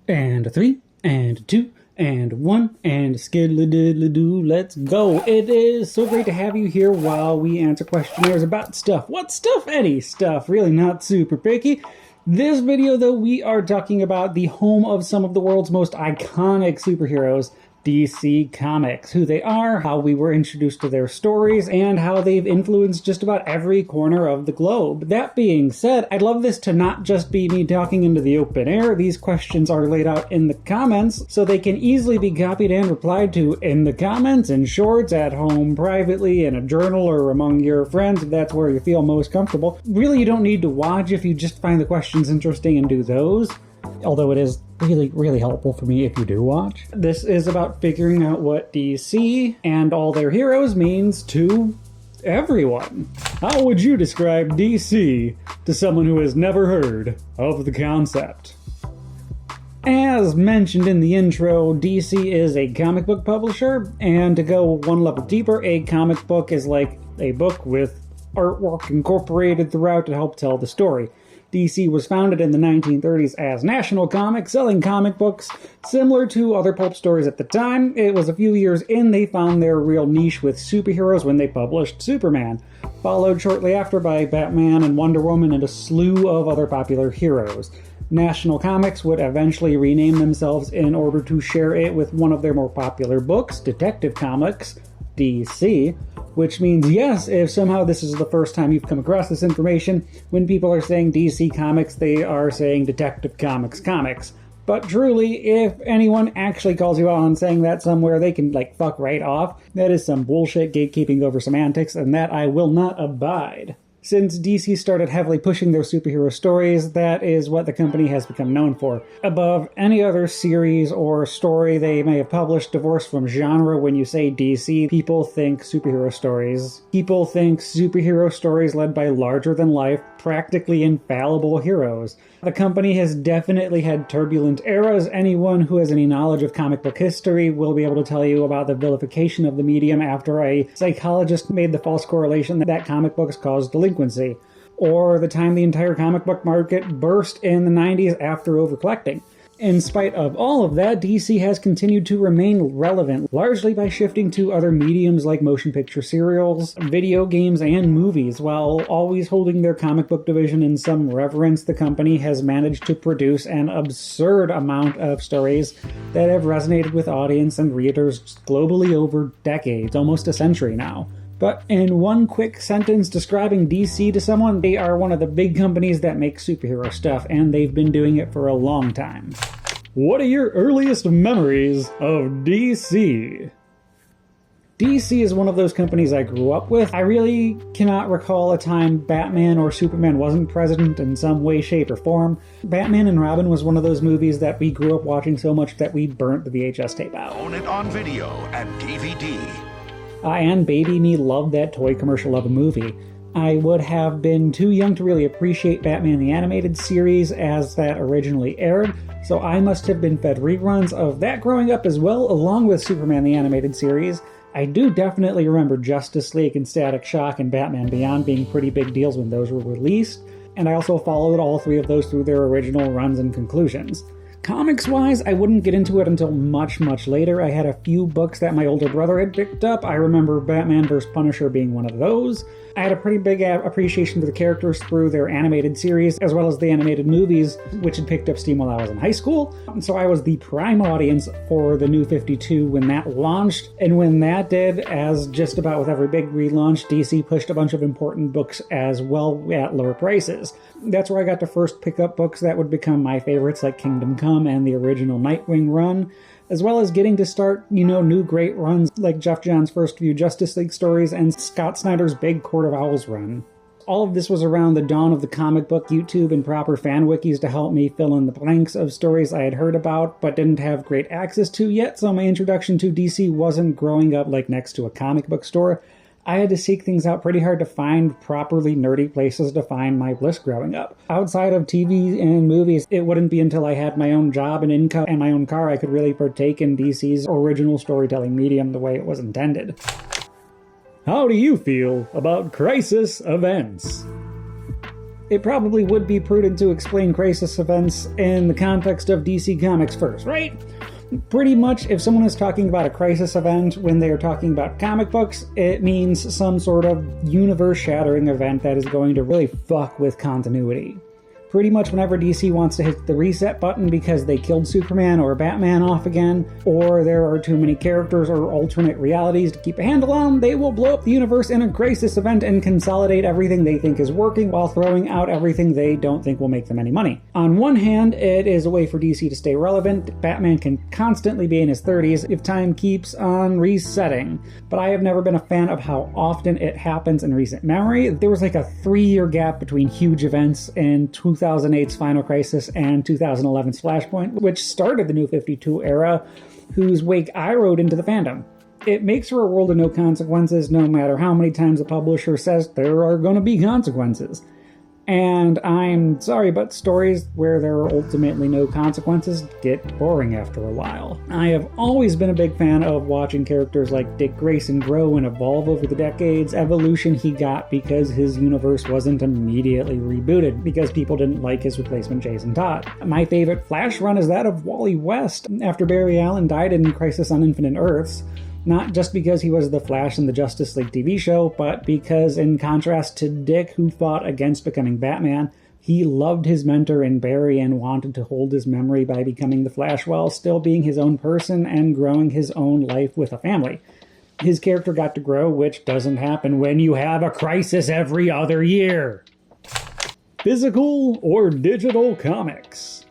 And a 3, and a 2, and a 1, and a skiddly-diddly-doo, let's go. It is so great to have you here while we answer questionnaires about stuff. What stuff? Any stuff, really not super picky. This video, though, we are talking about the home of some of the world's most iconic superheroes, DC Comics, who they are, how we were introduced to their stories, and how they've influenced just about every corner of the globe. That being said, I'd love this to not just be me talking into the open air. These questions are laid out in the comments, so they can easily be copied and replied to in the comments, in shorts, at home, privately, in a journal, or among your friends, if that's where you feel most comfortable. Really, you don't need to watch if you just find the questions interesting and do those. Although it is really helpful for me if you do watch. This is about figuring out what DC and all their heroes means to everyone. How would you describe DC to someone who has never heard of the concept? As mentioned in the intro, DC is a comic book publisher, and to go one level deeper, a comic book is like a book with artwork incorporated throughout to help tell the story. DC was founded in the 1930s as National Comics, selling comic books similar to other pulp stories at the time. It was a few years in they found their real niche with superheroes when they published Superman, followed shortly after by Batman and Wonder Woman and a slew of other popular heroes. National Comics would eventually rename themselves in order to share it with one of their more popular books, Detective Comics, DC, which means yes, if somehow this is the first time you've come across this information, when people are saying DC Comics, they are saying Detective Comics comics. But truly, if anyone actually calls you out on saying that somewhere, they can fuck right off. That is some bullshit gatekeeping over semantics, and that I will not abide. Since DC started heavily pushing their superhero stories, that is what the company has become known for. Above any other series or story they may have published, divorced from genre, when you say DC, people think superhero stories. People think superhero stories led by larger-than-life, practically infallible heroes. The company has definitely had turbulent eras. Anyone who has any knowledge of comic book history will be able to tell you about the vilification of the medium after a psychologist made the false correlation that comic books caused delinquency, or the time the entire comic book market burst in the 90s after overcollecting. In spite of all of that, DC has continued to remain relevant, largely by shifting to other mediums like motion picture serials, video games, and movies. While always holding their comic book division in some reverence, the company has managed to produce an absurd amount of stories that have resonated with audience and readers globally over decades, almost a century now. But in one quick sentence describing DC to someone, they are one of the big companies that make superhero stuff, and they've been doing it for a long time. What are your earliest memories of DC? DC is one of those companies I grew up with. I really cannot recall a time Batman or Superman wasn't present in some way, shape, or form. Batman and Robin was one of those movies that we grew up watching so much that we burnt the VHS tape out. Own it on video and DVD. And baby me loved that toy commercial of a movie. I would have been too young to really appreciate Batman the Animated Series as that originally aired, so I must have been fed reruns of that growing up as well, along with Superman the Animated Series. I do definitely remember Justice League and Static Shock and Batman Beyond being pretty big deals when those were released, and I also followed all three of those through their original runs and conclusions. Comics-wise, I wouldn't get into it until much later. I had a few books that my older brother had picked up. I remember Batman vs. Punisher being one of those. I had a pretty big appreciation for the characters through their animated series, as well as the animated movies, which had picked up steam while I was in high school. So I was the prime audience for the New 52 when that launched. And when that did, as just about with every big relaunch, DC pushed a bunch of important books as well at lower prices. That's where I got to first pick up books that would become my favorites, like Kingdom Come and the original Nightwing run, as well as getting to start, new great runs like Jeff Johns' first few Justice League stories and Scott Snyder's big Court of Owls run. All of this was around the dawn of the comic book YouTube and proper fan wikis to help me fill in the blanks of stories I had heard about but didn't have great access to yet, so my introduction to DC wasn't growing up next to a comic book store. I had to seek things out pretty hard to find properly nerdy places to find my bliss growing up. Outside of TV and movies, it wouldn't be until I had my own job and income and my own car I could really partake in DC's original storytelling medium the way it was intended. How do you feel about crisis events? it probably would be prudent to explain Crisis events in the context of DC Comics first, right? Pretty much, if someone is talking about a Crisis event when they are talking about comic books, it means some sort of universe-shattering event that is going to really fuck with continuity. Pretty much whenever DC wants to hit the reset button because they killed Superman or Batman off again, or there are too many characters or alternate realities to keep a handle on, they will blow up the universe in a Crisis event and consolidate everything they think is working while throwing out everything they don't think will make them any money. On one hand, it is a way for DC to stay relevant. Batman can constantly be in his 30s if time keeps on resetting. But I have never been a fan of how often it happens in recent memory. There was like a 3-year gap between huge events in 2008's Final Crisis and 2011's Flashpoint, which started the New 52 era, whose wake I rode into the fandom. It makes for a world of no consequences no matter how many times a publisher says there are going to be consequences. And I'm sorry, but stories where there are ultimately no consequences get boring after a while. I have always been a big fan of watching characters like Dick Grayson grow and evolve over the decades. Evolution he got because his universe wasn't immediately rebooted, because people didn't like his replacement Jason Todd. My favorite Flash run is that of Wally West after Barry Allen died in Crisis on Infinite Earths. Not just because he was the Flash in the Justice League TV show, but because, in contrast to Dick, who fought against becoming Batman, he loved his mentor in Barry and wanted to hold his memory by becoming the Flash while still being his own person and growing his own life with a family. His character got to grow, which doesn't happen when you have a crisis every other year. Physical or digital comics?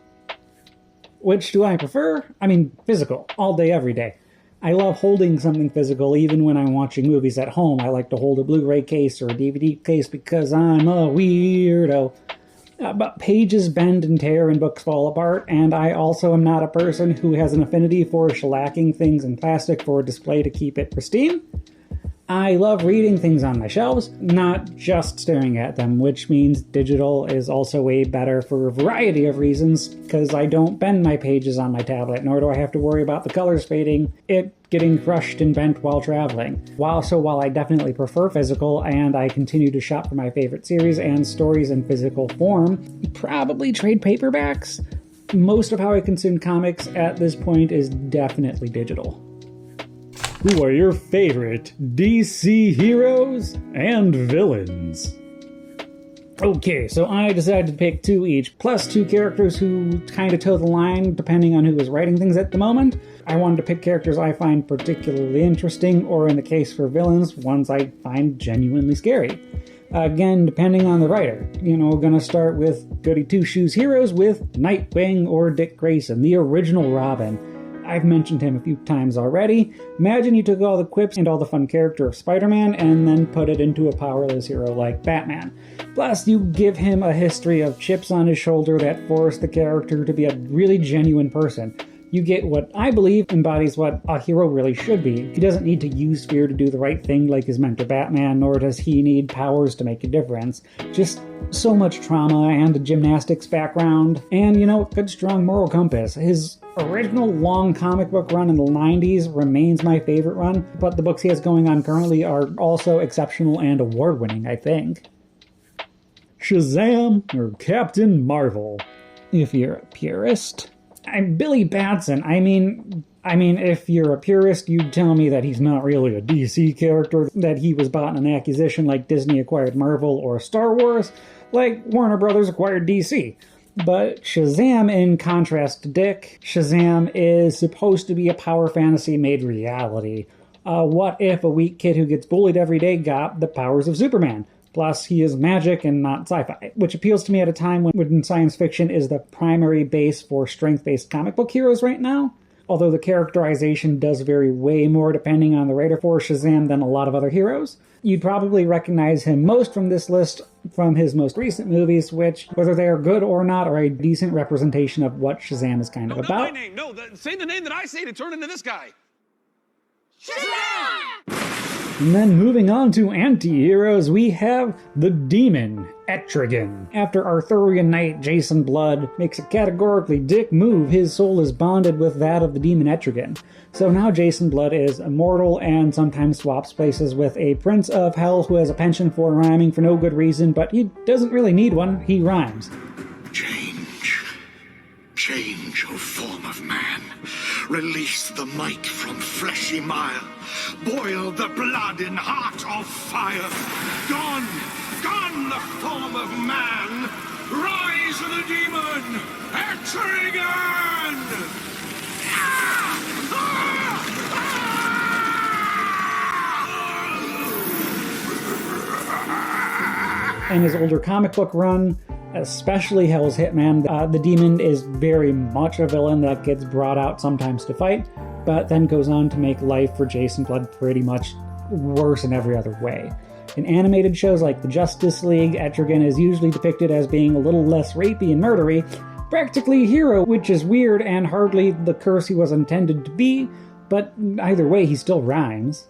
Which do I prefer? I mean, physical, all day, every day. I love holding something physical even when I'm watching movies at home. I like to hold a Blu-ray case or a DVD case because I'm a weirdo. But pages bend and tear and books fall apart, and I also am not a person who has an affinity for shellacking things in plastic for display to keep it pristine. I love reading things on my shelves, not just staring at them, which means digital is also way better for a variety of reasons, because I don't bend my pages on my tablet, nor do I have to worry about the colors fading, it getting crushed and bent while traveling. While I definitely prefer physical, and I continue to shop for my favorite series and stories in physical form, probably trade paperbacks. Most of how I consume comics at this point is definitely digital. Who are your favorite DC heroes and villains? Okay, so I decided to pick 2 each, plus 2 characters who kind of toe the line depending on who is writing things at the moment. I wanted to pick characters I find particularly interesting, or in the case for villains, ones I find genuinely scary. Again, depending on the writer. Gonna start with goody two-shoes heroes with Nightwing or Dick Grayson, the original Robin. I've mentioned him a few times already. Imagine you took all the quips and all the fun character of Spider-Man and then put it into a powerless hero like Batman. Plus, you give him a history of chips on his shoulder that force the character to be a really genuine person. You get what I believe embodies what a hero really should be. He doesn't need to use fear to do the right thing like his mentor Batman, nor does he need powers to make a difference. Just so much trauma and a gymnastics background, and a good strong moral compass. His original long comic book run in the 90s remains my favorite run, but the books he has going on currently are also exceptional and award-winning, I think. Shazam or Captain Marvel? If you're a purist. I'm Billy Batson. I mean, if you're a purist, you'd tell me that he's not really a DC character, that he was bought in an acquisition like Disney acquired Marvel or Star Wars, like Warner Brothers acquired DC. But Shazam, in contrast to Dick, Shazam is supposed to be a power fantasy made reality. What if a weak kid who gets bullied every day got the powers of Superman? Plus, he is magic and not sci-fi, which appeals to me at a time when science fiction is the primary base for strength-based comic book heroes right now. Although the characterization does vary way more depending on the writer for Shazam than a lot of other heroes. You'd probably recognize him most from this list from his most recent movies, which, whether they are good or not, are a decent representation of what Shazam is kind of about. Not my name. No, say the name that I say to turn into this guy. Shazam! And then moving on to anti-heroes, we have the demon, Etrigan. After Arthurian knight Jason Blood makes a categorically dick move, his soul is bonded with that of the demon Etrigan. So now Jason Blood is immortal and sometimes swaps places with a prince of hell who has a penchant for rhyming for no good reason, but he doesn't really need one, he rhymes. Change, O form of man. Release the might from fleshy mire. Boil the blood in heart of fire. Gone the form of man. Rise the demon, Etrigan! In his older comic book run, especially Hell's Hitman, the demon is very much a villain that gets brought out sometimes to fight, but then goes on to make life for Jason Blood pretty much worse in every other way. In animated shows like the Justice League, Etrigan is usually depicted as being a little less rapey and murdery, practically a hero, which is weird and hardly the curse he was intended to be, but either way he still rhymes.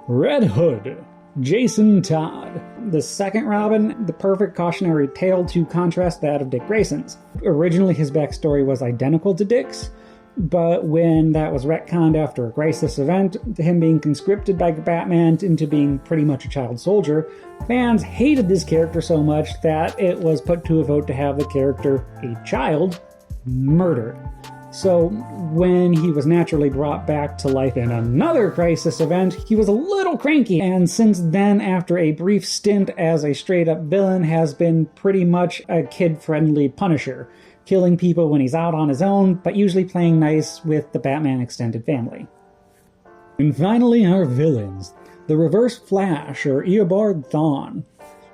Red Hood, Jason Todd. The second Robin, the perfect cautionary tale to contrast that of Dick Grayson's. Originally his backstory was identical to Dick's, but when that was retconned after a crisis event, him being conscripted by Batman into being pretty much a child soldier, fans hated this character so much that it was put to a vote to have the character, a child, murdered. So when he was naturally brought back to life in another crisis event, he was a little cranky, and since then, after a brief stint as a straight-up villain, has been pretty much a kid-friendly Punisher, killing people when he's out on his own, but usually playing nice with the Batman extended family. And finally, our villains. The Reverse Flash, or Eobard Thawne.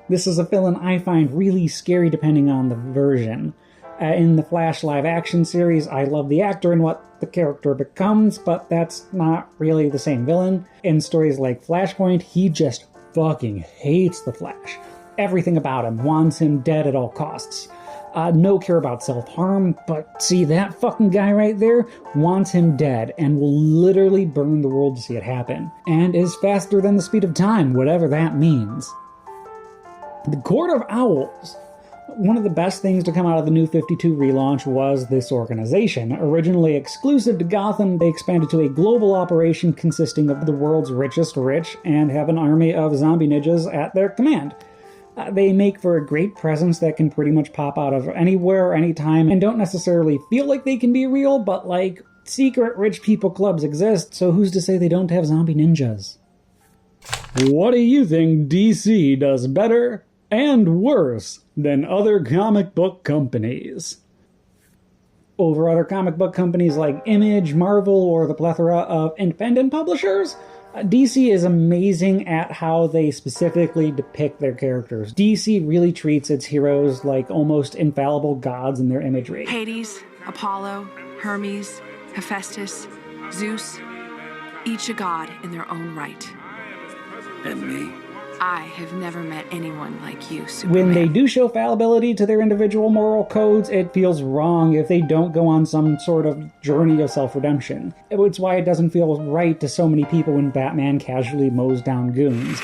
This is a villain I find really scary depending on the version. In the Flash live-action series, I love the actor and what the character becomes, but that's not really the same villain. In stories like Flashpoint, he just fucking hates the Flash. Everything about him, wants him dead at all costs. No care about self-harm, but see that fucking guy right there? Wants him dead and will literally burn the world to see it happen. And is faster than the speed of time, whatever that means. The Court of Owls. One of the best things to come out of the New 52 relaunch was this organization. Originally exclusive to Gotham, they expanded to a global operation consisting of the world's richest rich and have an army of zombie ninjas at their command. They make for a great presence that can pretty much pop out of anywhere, anytime, and don't necessarily feel like they can be real, but like, secret rich people clubs exist, so who's to say they don't have zombie ninjas? What do you think DC does better and worse than other comic book companies? Over other comic book companies like Image, Marvel, or the plethora of independent publishers, DC is amazing at how they specifically depict their characters. DC really treats its heroes like almost infallible gods in their imagery. Hades, Apollo, Hermes, Hephaestus, Zeus, each a god in their own right. And me? I have never met anyone like you, Superman. When they do show fallibility to their individual moral codes, it feels wrong if they don't go on some sort of journey of self-redemption. It's why it doesn't feel right to so many people when Batman casually mows down goons.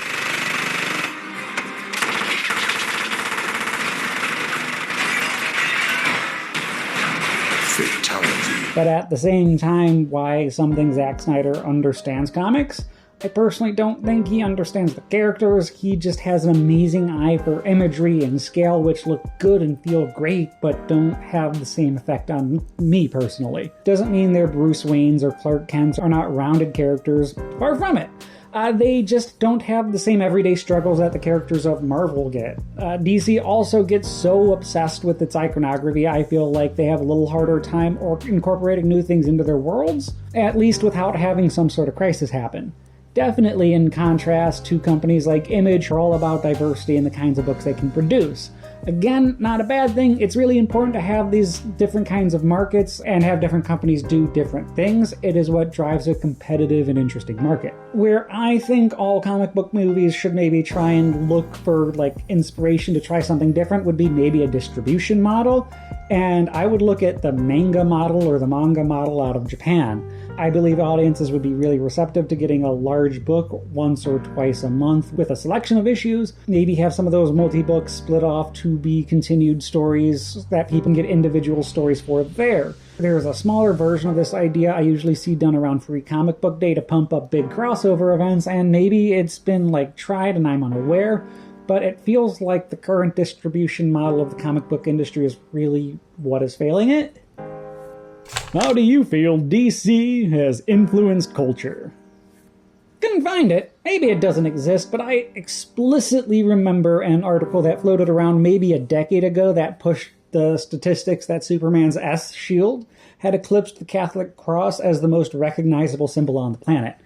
Fatality. But at the same time, why something Zack Snyder understands comics? I personally don't think he understands the characters. He just has an amazing eye for imagery and scale which look good and feel great, but don't have the same effect on me personally. Doesn't mean their Bruce Waynes or Clark Kents are not rounded characters. Far from it. They just don't have the same everyday struggles that the characters of Marvel get. DC also gets so obsessed with its iconography, I feel like they have a little harder time or incorporating new things into their worlds, at least without having some sort of crisis happen. Definitely in contrast to companies like Image, are all about diversity in the kinds of books they can produce. Again, not a bad thing. It's really important to have these different kinds of markets and have different companies do different things. It is what drives a competitive and interesting market. Where I think all comic book movies should maybe try and look for like inspiration to try something different would be maybe a distribution model. And I would look at the manga model or the manga model out of Japan. I believe audiences would be really receptive to getting a large book once or twice a month with a selection of issues. Maybe have some of those multi-books split off to be continued stories that people can get individual stories for there. There's a smaller version of this idea I usually see done around Free Comic Book Day to pump up big crossover events, and maybe it's been tried and I'm unaware, but it feels like the current distribution model of the comic book industry is really what is failing it. How do you feel DC has influenced culture? Couldn't find it. Maybe it doesn't exist, but I explicitly remember an article that floated around maybe a decade ago that pushed the statistics that Superman's S shield had eclipsed the Catholic cross as the most recognizable symbol on the planet,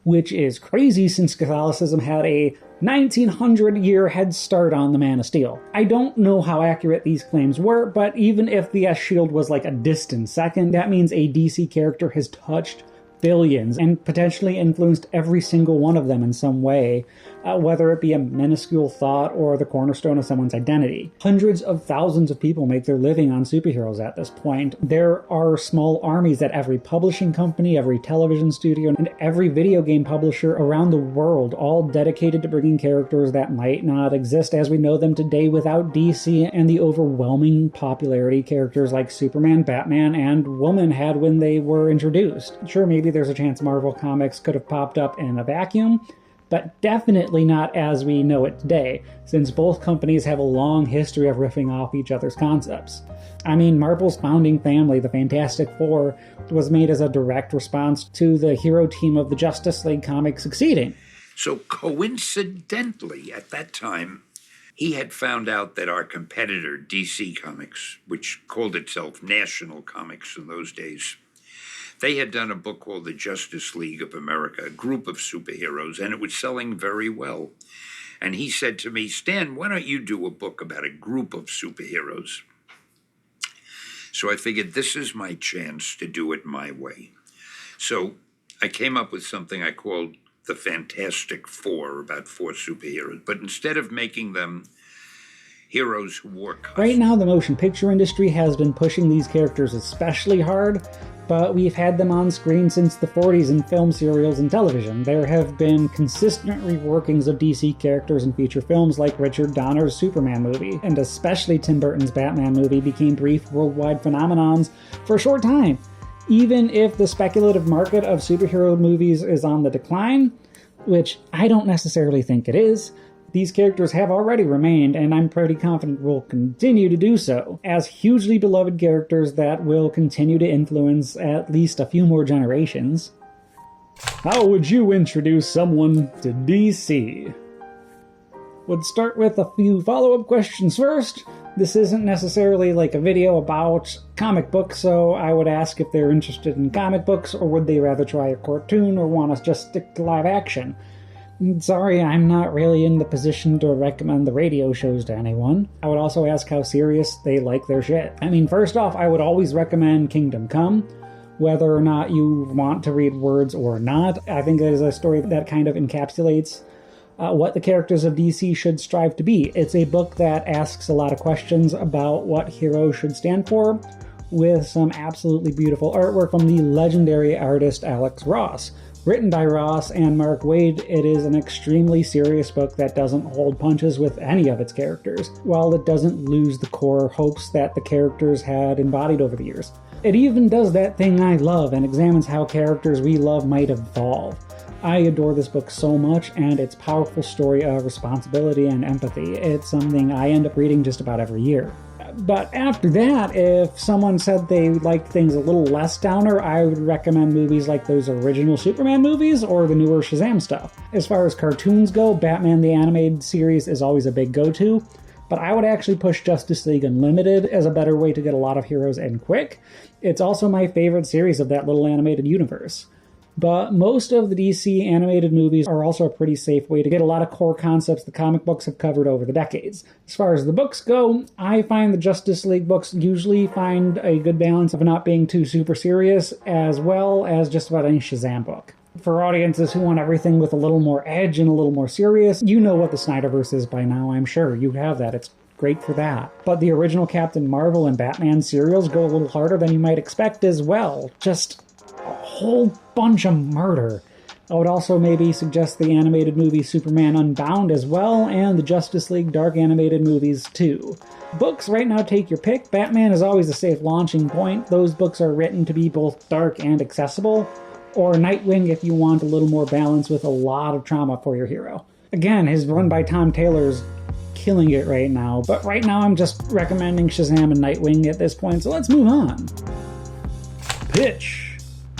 which is crazy since Catholicism had a 1900-year head start on the Man of Steel. I don't know how accurate these claims were, but even if the S-Shield was a distant second, that means a DC character has touched billions and potentially influenced every single one of them in some way, whether it be a minuscule thought or the cornerstone of someone's identity. Hundreds of thousands of people make their living on superheroes at this point. There are small armies at every publishing company, every television studio, and every video game publisher around the world, all dedicated to bringing characters that might not exist as we know them today without DC and the overwhelming popularity characters like Superman, Batman, and Woman had when they were introduced. Sure, maybe there's a chance Marvel Comics could have popped up in a vacuum, but definitely not as we know it today, since both companies have a long history of riffing off each other's concepts. I mean, Marvel's founding family, the Fantastic Four, was made as a direct response to the hero team of the Justice League comic succeeding. So coincidentally, at that time, he had found out that our competitor, DC Comics, which called itself National Comics in those days, they had done a book called The Justice League of America, a group of superheroes, and it was selling very well. And he said to me, Stan, why don't you do a book about a group of superheroes? So I figured this is my chance to do it my way. So I came up with something I called the Fantastic Four, about 4 superheroes. But instead of making them heroes who wore costumes. Right now, the motion picture industry has been pushing these characters especially hard, but we've had them on screen since the 40s in film serials and television. There have been consistent reworkings of DC characters in feature films like Richard Donner's Superman movie, and especially Tim Burton's Batman movie became brief worldwide phenomenons for a short time. Even if the speculative market of superhero movies is on the decline, which I don't necessarily think it is, these characters have already remained, and I'm pretty confident will continue to do so, as hugely beloved characters that will continue to influence at least a few more generations. How would you introduce someone to DC? Would start with a few follow-up questions first. This isn't necessarily like a video about comic books, so I would ask if they're interested in comic books, or would they rather try a cartoon, or want to just stick to live action. Sorry, I'm not really in the position to recommend the radio shows to anyone. I would also ask how serious they like their shit. I mean, first off, I would always recommend Kingdom Come, whether or not you want to read words or not. I think it is a story that kind of encapsulates what the characters of DC should strive to be. It's a book that asks a lot of questions about what heroes should stand for, with some absolutely beautiful artwork from the legendary artist Alex Ross. Written by Ross and Mark Waid, it is an extremely serious book that doesn't hold punches with any of its characters, while it doesn't lose the core hopes that the characters had embodied over the years. It even does that thing I love and examines how characters we love might evolve. I adore this book so much, and its powerful story of responsibility and empathy. It's something I end up reading just about every year. But after that, if someone said they liked things a little less downer, I would recommend movies like those original Superman movies or the newer Shazam stuff. As far as cartoons go, Batman the Animated Series is always a big go-to, but I would actually push Justice League Unlimited as a better way to get a lot of heroes in quick. It's also my favorite series of that little animated universe. But most of the DC animated movies are also a pretty safe way to get a lot of core concepts the comic books have covered over the decades. As far as the books go, I find the Justice League books usually find a good balance of not being too super serious, as well as just about any Shazam book. For audiences who want everything with a little more edge and a little more serious, you know what the Snyderverse is by now, I'm sure. You have that. It's great for that. But the original Captain Marvel and Batman serials go a little harder than you might expect as well. Just a whole bunch of murder. I would also maybe suggest the animated movie Superman Unbound as well, and the Justice League Dark animated movies too. Books, right now take your pick. Batman is always a safe launching point. Those books are written to be both dark and accessible. Or Nightwing if you want a little more balance with a lot of trauma for your hero. Again, his run by Tom Taylor's killing it right now, but right now I'm just recommending Shazam and Nightwing at this point, so let's move on. Pitch.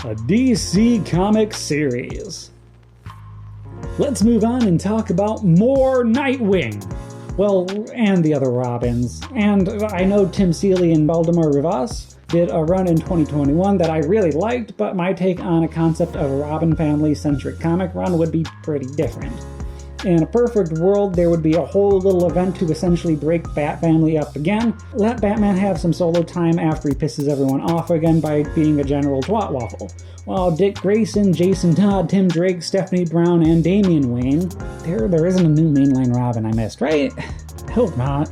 A DC comic series. Let's move on and talk about more Nightwing. Well, and the other Robins. And I know Tim Seeley and Valdemar Rivas did a run in 2021 that I really liked, but my take on a concept of a Robin family-centric comic run would be pretty different. In a perfect world, there would be a whole little event to essentially break Bat Family up again, let Batman have some solo time after he pisses everyone off again by being a general twat waffle. While Dick Grayson, Jason Todd, Tim Drake, Stephanie Brown, and Damian Wayne, there isn't a new mainline Robin I missed, right? I hope not.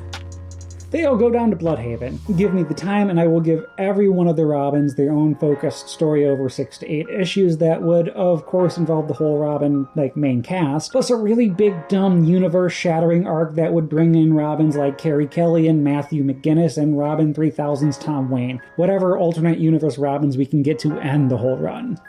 They all go down to Bloodhaven. Give me the time and I will give every one of the Robins their own focused story over 6 to 8 issues that would, of course, involve the whole Robin, main cast, plus a really big, dumb, universe-shattering arc that would bring in Robins like Carrie Kelly and Matthew McGinnis and Robin 3000's Tom Wayne. Whatever alternate universe Robins we can get to end the whole run.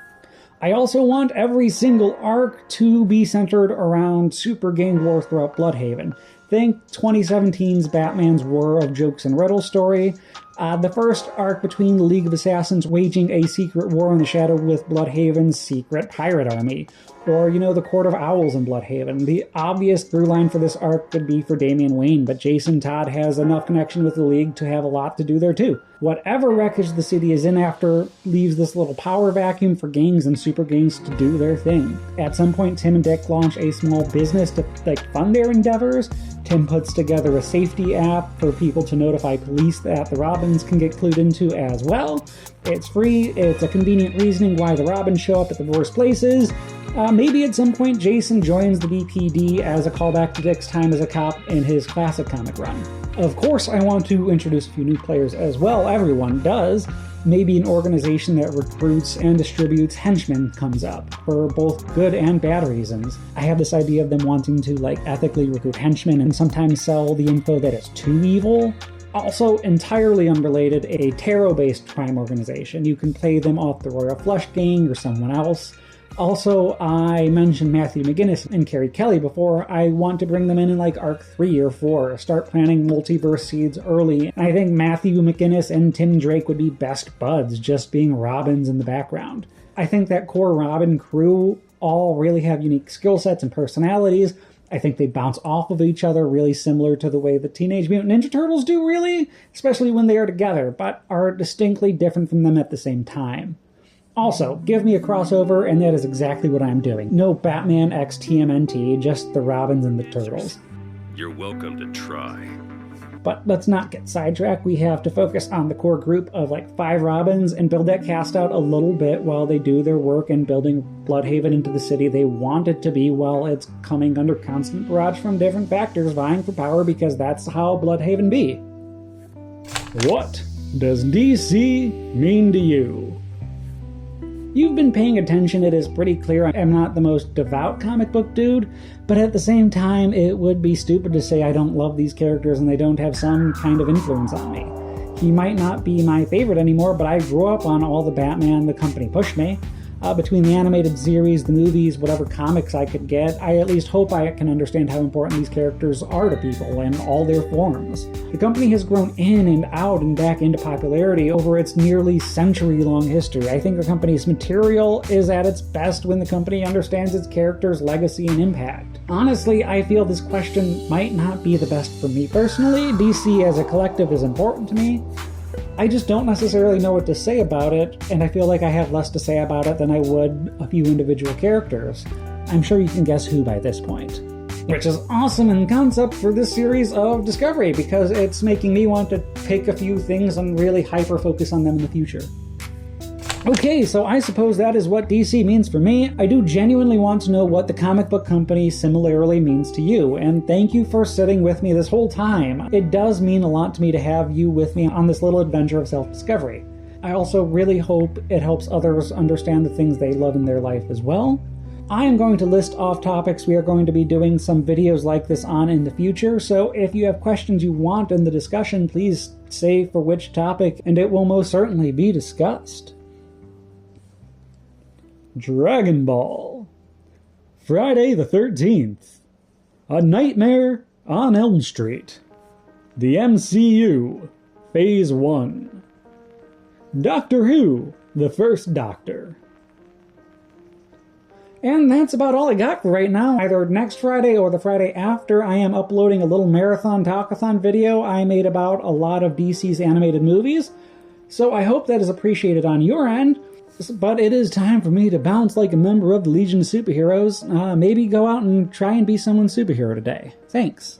I also want every single arc to be centered around Super Gang War throughout Bloodhaven. Think 2017's Batman's War of Jokes and Riddles story, the first arc between the League of Assassins waging a secret war in the shadow with Bloodhaven's secret pirate army, or, the Court of Owls in Bloodhaven. The obvious through line for this arc would be for Damian Wayne, but Jason Todd has enough connection with the League to have a lot to do there too. Whatever wreckage the city is in after leaves this little power vacuum for gangs and super gangs to do their thing. At some point, Tim and Dick launch a small business to fund their endeavors. Tim puts together a safety app for people to notify police that the Robins can get clued into as well. It's free, it's a convenient reasoning why the Robins show up at the worst places. Maybe at some point Jason joins the BPD as a callback to Dick's time as a cop in his classic comic run. Of course, I want to introduce a few new players as well, everyone does. Maybe an organization that recruits and distributes henchmen comes up, for both good and bad reasons. I have this idea of them wanting to, ethically recruit henchmen and sometimes sell the info that is too evil. Also, entirely unrelated, a tarot-based crime organization. You can play them off the Royal Flush Gang or someone else. Also, I mentioned Matthew McGinnis and Carrie Kelly before. I want to bring them in arc 3 or 4. Start planting multiverse seeds early. And I think Matthew McGinnis and Tim Drake would be best buds, just being Robins in the background. I think that core Robin crew all really have unique skill sets and personalities. I think they bounce off of each other, really similar to the way the Teenage Mutant Ninja Turtles do, really, especially when they are together, but are distinctly different from them at the same time. Also, give me a crossover, and that is exactly what I'm doing. No Batman x TMNT, just the Robins and the Turtles. You're welcome to try. But let's not get sidetracked. We have to focus on the core group of 5 Robins and build that cast out a little bit while they do their work in building Bloodhaven into the city they want it to be while it's coming under constant barrage from different factors vying for power, because that's how Bloodhaven be. What does DC mean to you? You've been paying attention, it is pretty clear I'm not the most devout comic book dude, but at the same time, it would be stupid to say I don't love these characters and they don't have some kind of influence on me. He might not be my favorite anymore, but I grew up on all the Batman the company pushed me. Between the animated series, the movies, whatever comics I could get, I at least hope I can understand how important these characters are to people in all their forms. The company has grown in and out and back into popularity over its nearly century-long history. I think the company's material is at its best when the company understands its characters' legacy and impact. Honestly, I feel this question might not be the best for me personally. DC as a collective is important to me. I just don't necessarily know what to say about it, and I feel like I have less to say about it than I would a few individual characters. I'm sure you can guess who by this point. Which is awesome in concept for this series of Discovery, because it's making me want to pick a few things and really hyper-focus on them in the future. Okay, so I suppose that is what DC means for me. I do genuinely want to know what the comic book company similarly means to you, and thank you for sitting with me this whole time. It does mean a lot to me to have you with me on this little adventure of self-discovery. I also really hope it helps others understand the things they love in their life as well. I am going to list off topics we are going to be doing some videos like this on in the future, so if you have questions you want in the discussion, please say for which topic, and it will most certainly be discussed. Dragon Ball. Friday the 13th. A Nightmare on Elm Street. The MCU. Phase 1. Doctor Who. The First Doctor. And that's about all I got for right now. Either next Friday or the Friday after, I am uploading a little marathon talkathon video I made about a lot of DC's animated movies. So I hope that is appreciated on your end. But it is time for me to bounce like a member of the Legion of Superheroes. Maybe go out and try and be someone's superhero today. Thanks.